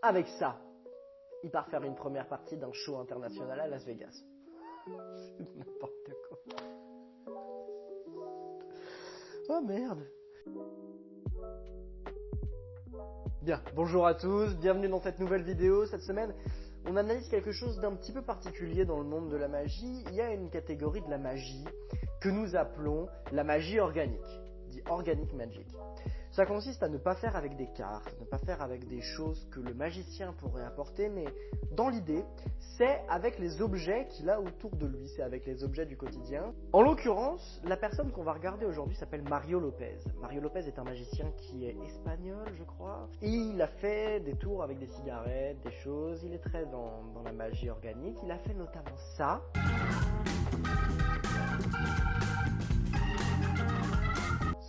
avec ça, il part faire une première partie d'un show international à Las Vegas. C'est n'importe quoi. Oh merde. Bien, bonjour à tous, bienvenue dans cette nouvelle vidéo. Cette semaine, on analyse quelque chose d'un petit peu particulier dans le monde de la magie. Il y a une catégorie de la magie que nous appelons la magie organique, dit Organic Magic. Ça consiste à ne pas faire avec des cartes, ne pas faire avec des choses que le magicien pourrait apporter, mais dans l'idée, c'est avec les objets qu'il a autour de lui, c'est avec les objets du quotidien. En l'occurrence, la personne qu'on va regarder aujourd'hui s'appelle Mario Lopez. Mario Lopez est un magicien qui est espagnol, je crois. Et il a fait des tours avec des cigarettes, des choses, il est très dans la magie organique. Il a fait notamment ça.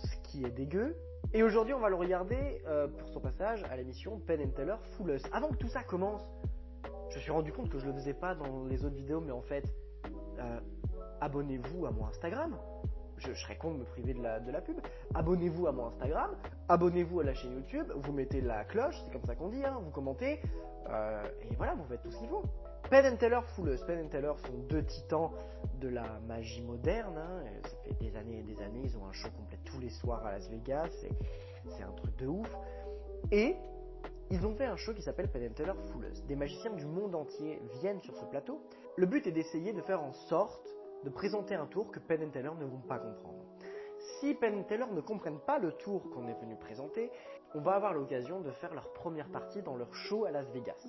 Ce qui est dégueu. Et aujourd'hui, on va le regarder pour son passage à l'émission Penn and Teller Full House. Avant que tout ça commence, je me suis rendu compte que je ne le faisais pas dans les autres vidéos, mais en fait, abonnez-vous à mon Instagram. Je serais con de me priver de la pub. Abonnez-vous à mon Instagram, abonnez-vous à la chaîne YouTube, vous mettez la cloche, c'est comme ça qu'on dit, hein, vous commentez, et voilà, vous faites tout ce qu'il faut. Penn and Teller Full House. Penn and Teller sont deux titans de la magie moderne. Hein. Ça fait des années et des années. Ils ont un show complet tous les soirs à Las Vegas. C'est un truc de ouf. Et ils ont fait un show qui s'appelle Penn and Teller Full House. Des magiciens du monde entier viennent sur ce plateau. Le but est d'essayer de faire en sorte de présenter un tour que Penn and Teller ne vont pas comprendre. Si Penn and Teller ne comprennent pas le tour qu'on est venu présenter, on va avoir l'occasion de faire leur première partie dans leur show à Las Vegas.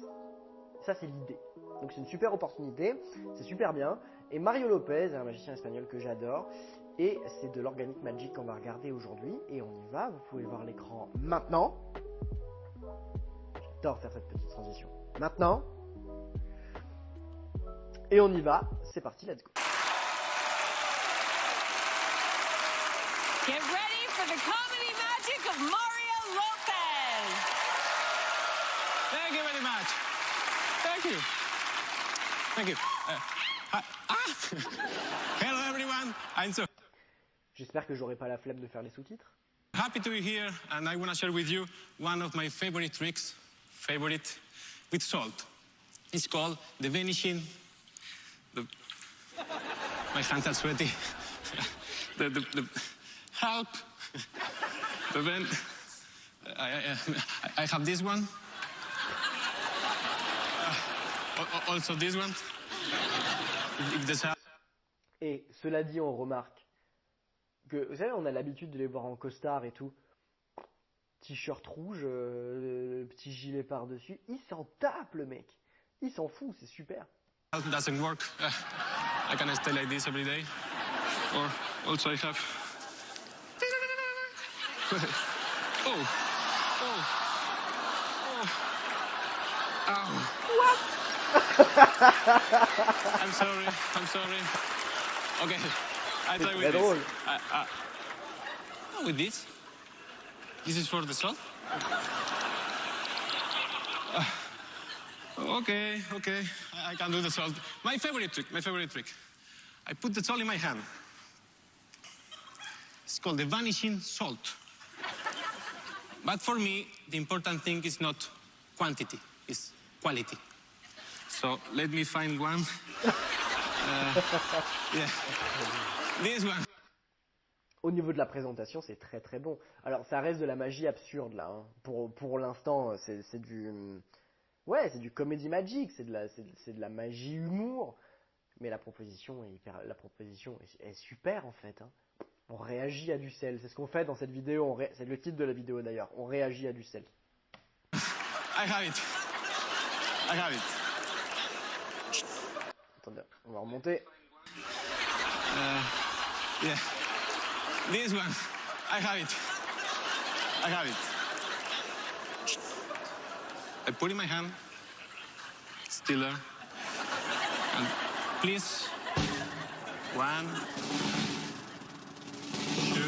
Ça, c'est l'idée. Donc c'est une super opportunité, c'est super bien. Et Mario Lopez est un magicien espagnol que j'adore. Et c'est de l'Organic Magic qu'on va regarder aujourd'hui. Et on y va, vous pouvez voir l'écran maintenant. J'adore faire cette petite transition. Maintenant. Et on y va, c'est parti, let's go. Get ready for the comedy magic of Mario Lopez. Thank you very much. Thank you. Thank you. Hello everyone. I'm so J'espère que j'aurai pas la flemme de faire les sous-titres. happy to be here, and I want to share with you one of my favorite tricks, favorite with salt. It's called the vanishing. My hands are sweaty. The help. I have this one. Also this one. If this help. Et cela dit, on remarque que, vous savez, on a l'habitude de les voir en costard et tout. T-shirt rouge, petit gilet par-dessus. Il s'en tape, le mec. Il s'en fout, c'est super. Help doesn't work. I can stay like this every day. Or also I have. Oh. Oh. Oh. Ow. What? I'm sorry. Okay, I try with C'est this. drôle. With this? This is for the salt? Okay. I can do the salt. My favorite trick. I put the salt in my hand. It's called the vanishing salt. But for me, the important thing is not quantity, it's quality. So let me find one. Yeah. This one. Au niveau de la présentation, c'est très très bon. Alors, ça reste de la magie absurde là. Hein. Pour l'instant, c'est du comedy magic, c'est de la magie humour. Mais la proposition est super en fait. Hein. On réagit à du sel. C'est ce qu'on fait dans cette vidéo. C'est le titre de la vidéo d'ailleurs. On réagit à du sel. I have it. Attendez, on va remonter. Yeah. This one. I have it. I put in my hand. Still there. And please. 1, 2,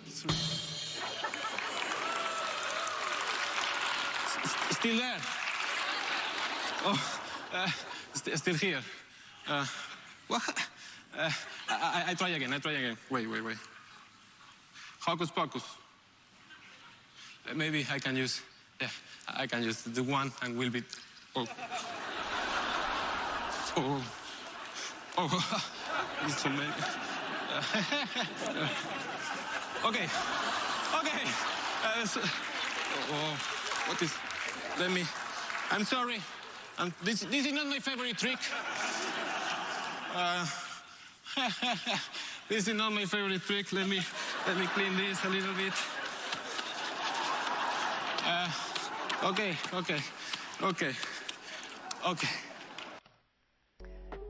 3. Still there. Oh, still here. What? I try again. Wait. Hocus pocus. Maybe I can use Yeah, I can use the one and will be. Oh. Oh. Oh. It's so many. Okay. Okay. Oh, what is? Let me. I'm sorry. This is not my favorite trick. This is not my favorite trick. Let me clean this a little bit. Okay.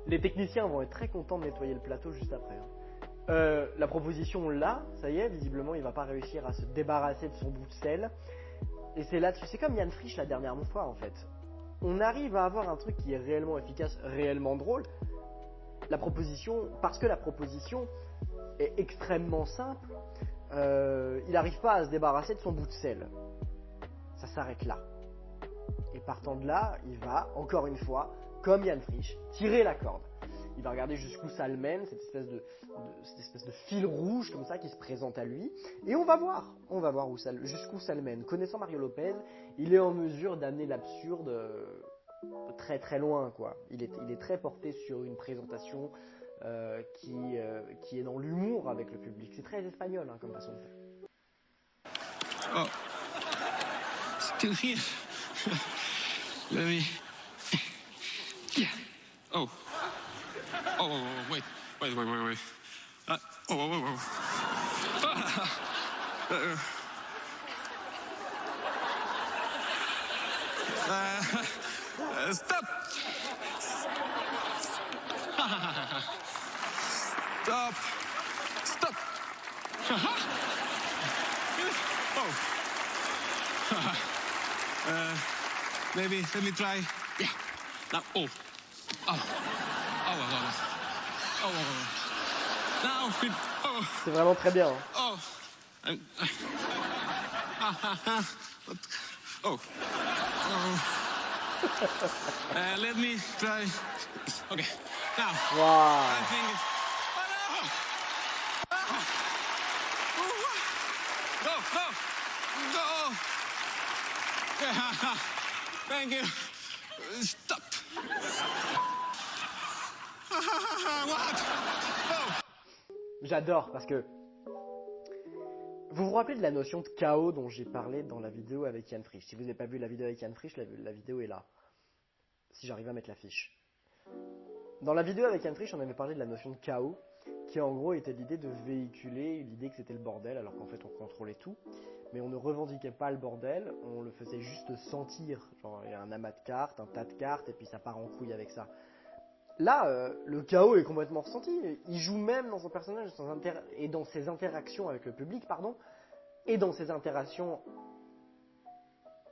Les techniciens vont être très contents de nettoyer le plateau juste après. La proposition, là, ça y est, visiblement, il va pas réussir à se débarrasser de son bout de sel. Et c'est là, c'est comme Yann Frisch la dernière fois, en fait. On arrive à avoir un truc qui est réellement efficace, réellement drôle. Parce que la proposition est extrêmement simple, il n'arrive pas à se débarrasser de son bout de sel. Ça s'arrête là. Et partant de là, il va, encore une fois, comme Yann Frisch, tirer la corde. Il va regarder jusqu'où ça le mène, cette espèce de fil rouge comme ça qui se présente à lui. Et on va voir jusqu'où ça le mène. Connaissant Mario Lopez, il est en mesure d'amener l'absurde très très loin, quoi. Il est très porté sur une présentation qui est dans l'humour avec le public. C'est très espagnol, hein, comme façon de faire. Oh. Still here. Let me. Oh. Oh, wait. Oh. Stop. Stop. Oh. Maybe let me try. Yeah. Now. Oh. Now. Oh. C'est vraiment très bien. Hein. Oh. Oh. Let me try. Okay. Now. Wow. I think it's. Oh no! Go! Thank you. Stop. What? No. J'adore parce que vous vous rappelez de la notion de chaos dont j'ai parlé dans la vidéo avec Yann Frisch. Si vous n'avez pas vu la vidéo avec Yann Frisch, la vidéo est là. Si j'arrive à mettre l'affiche. Dans la vidéo avec Yann Frisch, on avait parlé de la notion de chaos, qui en gros était l'idée de véhiculer l'idée que c'était le bordel, alors qu'en fait on contrôlait tout. Mais on ne revendiquait pas le bordel, on le faisait juste sentir. Genre il y a un amas de cartes, un tas de cartes, et puis ça part en couille avec ça. Là, le chaos est complètement ressenti. Il joue même dans son personnage et dans ses interactions avec le public, et dans ses interactions.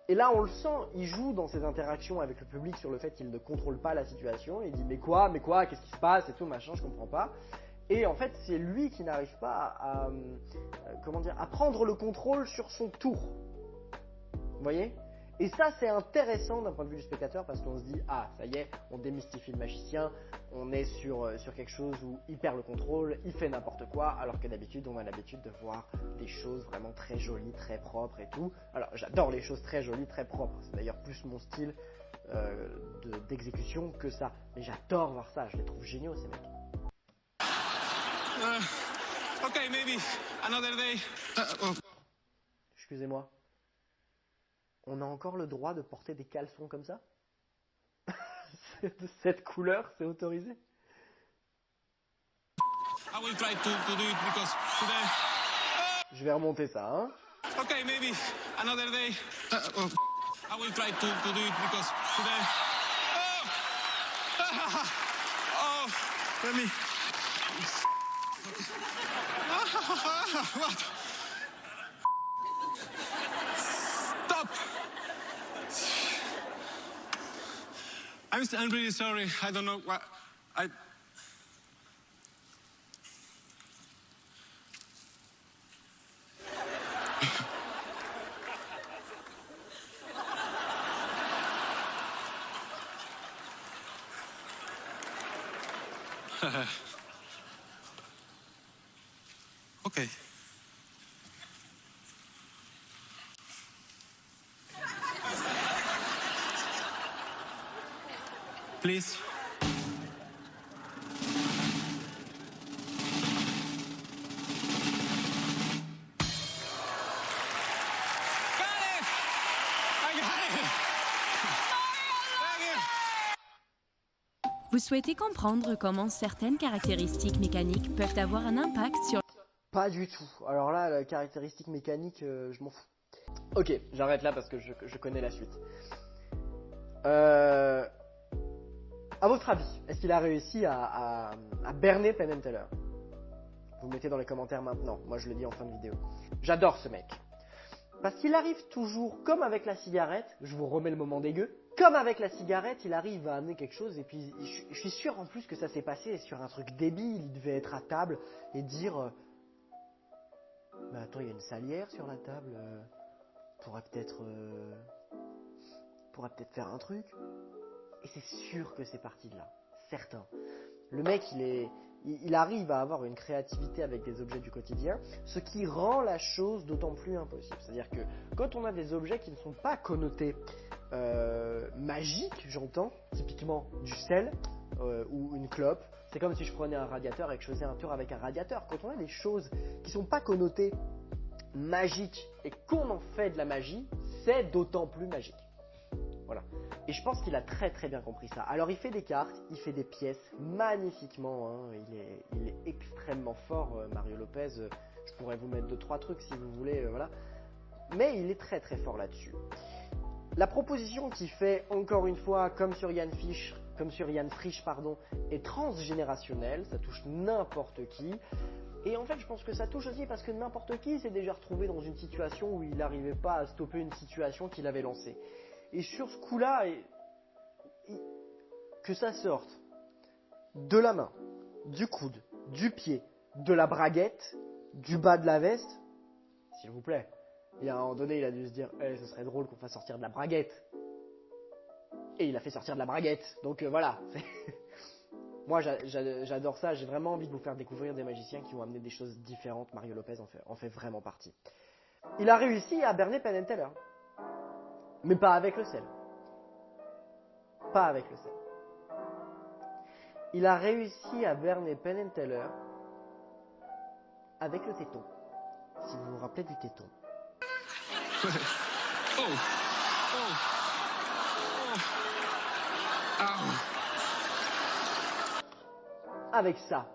Et là, on le sent, il joue dans ses interactions avec le public sur le fait qu'il ne contrôle pas la situation. Il dit mais quoi, qu'est-ce qui se passe et tout machin, je comprends pas. Et en fait, c'est lui qui n'arrive pas à prendre le contrôle sur son tour. Vous voyez ? Et ça, c'est intéressant d'un point de vue du spectateur parce qu'on se dit ah, ça y est, on démystifie le magicien, on est sur quelque chose où il perd le contrôle, il fait n'importe quoi, alors que d'habitude, on a l'habitude de voir des choses vraiment très jolies, très propres et tout. Alors, j'adore les choses très jolies, très propres. C'est d'ailleurs plus mon style d'exécution que ça. Mais j'adore voir ça, je les trouve géniaux ces mecs. Okay, maybe another day. Excusez-moi. On a encore le droit de porter des caleçons comme ça? De cette couleur, c'est autorisé? I will try to do it because today. Je vais remonter ça, hein? Okay, maybe another day. I will try to do it because today. Oh, let me. What? Stop! I'm really sorry. I don't know what I. Okay. please. Got it! I got it! Thank you. Vous souhaitez comprendre comment certaines caractéristiques mécaniques peuvent avoir un impact sur... Pas du tout. Alors là, la caractéristique mécanique, je m'en fous. Ok, j'arrête là parce que je connais la suite. À votre avis, est-ce qu'il a réussi à berner Penn and Teller? Vous le mettez dans les commentaires maintenant. Moi, je le dis en fin de vidéo. J'adore ce mec. Parce qu'il arrive toujours, comme avec la cigarette, je vous remets le moment dégueu, comme avec la cigarette, il arrive à amener quelque chose. Et puis, je suis sûr en plus que ça s'est passé sur un truc débile. Il devait être à table et dire... Mais attends, il y a une salière sur la table. Pourrait peut-être faire un truc. Et c'est sûr que c'est parti de là. Certain. Le mec, il arrive à avoir une créativité avec des objets du quotidien, ce qui rend la chose d'autant plus impossible. C'est-à-dire que quand on a des objets qui ne sont pas connotés magiques, j'entends, typiquement du sel ou une clope, c'est comme si je prenais un radiateur et que je faisais un tour avec un radiateur. Quand on a des choses qui ne sont pas connotées magiques et qu'on en fait de la magie, c'est d'autant plus magique. Voilà. Et je pense qu'il a très très bien compris ça. Alors il fait des cartes, il fait des pièces magnifiquement, hein. Il est extrêmement fort, Mario Lopez. Je pourrais vous mettre 2-3 trucs si vous voulez, voilà. Mais il est très très fort là-dessus. La proposition qu'il fait, encore une fois, comme sur Yann Frisch, est transgénérationnelle, ça touche n'importe qui. Et en fait, je pense que ça touche aussi parce que n'importe qui s'est déjà retrouvé dans une situation où il n'arrivait pas à stopper une situation qu'il avait lancée. Et sur ce coup-là, que ça sorte de la main, du coude, du pied, de la braguette, du bas de la veste, s'il vous plaît. Et à un moment donné, il a dû se dire ce serait drôle qu'on fasse sortir de la braguette. Et il a fait sortir de la braguette. Donc voilà. Moi, j'adore ça. J'ai vraiment envie de vous faire découvrir des magiciens qui ont amené des choses différentes. Mario Lopez en fait vraiment partie. Il a réussi à berner Penn and Teller. Mais pas avec le sel. Pas avec le sel. Il a réussi à berner Penn and Teller avec le téton. Si vous vous rappelez du téton. Oh. Oh. Oh. Ow. Avec ça,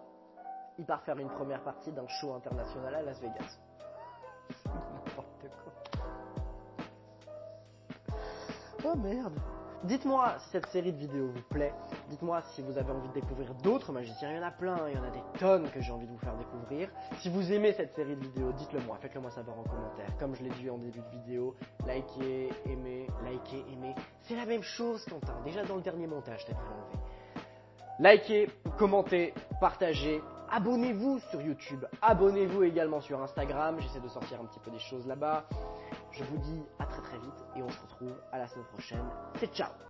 il part faire une première partie d'un show international à Las Vegas. N'importe quoi. Oh merde. Dites-moi si cette série de vidéos vous plaît. Dites-moi si vous avez envie de découvrir d'autres magiciens. Il y en a plein, il y en a des tonnes que j'ai envie de vous faire découvrir. Si vous aimez cette série de vidéos, dites-le moi. Faites-le moi savoir en commentaire. Comme je l'ai dit en début de vidéo, likez, aimez. C'est la même chose, Quentin. Déjà dans le dernier montage, t'as dû l'enlever. Likez, commentez, partagez, abonnez-vous sur YouTube, abonnez-vous également sur Instagram, j'essaie de sortir un petit peu des choses là-bas. Je vous dis à très très vite et on se retrouve à la semaine prochaine. C'est ciao!